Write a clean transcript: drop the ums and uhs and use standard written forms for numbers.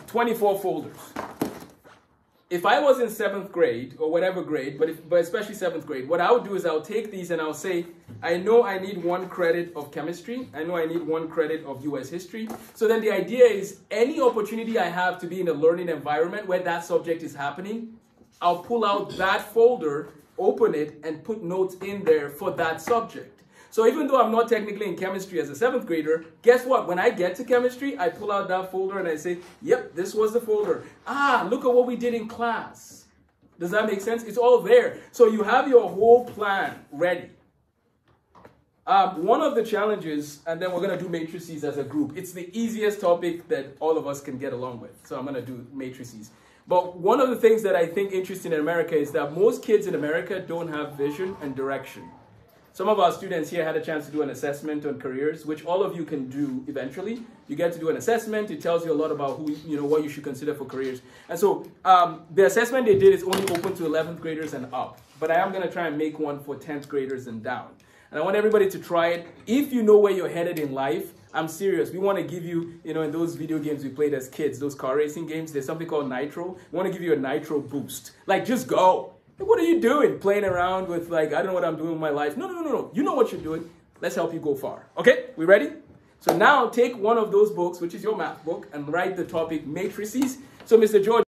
24 folders. If I was in 7th grade or whatever grade, but especially 7th grade, what I would do is I'll take these and I'll say, I know I need 1 credit of chemistry. I know I need 1 credit of US history. So then the idea is any opportunity I have to be in a learning environment where that subject is happening, I'll pull out that folder, open it, and put notes in there for that subject. So even though I'm not technically in chemistry as a 7th grader, guess what? When I get to chemistry, I pull out that folder and I say, yep, this was the folder. Ah, look at what we did in class. Does that make sense? It's all there. So you have your whole plan ready. One of the challenges, and then we're going to do matrices as a group. It's the easiest topic that all of us can get along with. So I'm going to do matrices. But one of the things that I think interesting in America is that most kids in America don't have vision and direction. Some of our students here had a chance to do an assessment on careers, which all of you can do eventually. You get to do an assessment. It tells you a lot about who, what you should consider for careers. And so the assessment they did is only open to 11th graders and up. But I am going to try and make one for 10th graders and down. And I want everybody to try it. If you know where you're headed in life, I'm serious. We want to give you, in those video games we played as kids, those car racing games, there's something called Nitro. We want to give you a Nitro boost. Like, just go. What are you doing? Playing around with, like, I don't know what I'm doing with my life. No. You know what you're doing. Let's help you go far. Okay? We ready? So now take one of those books, which is your math book, and write the topic matrices. So Mr. George,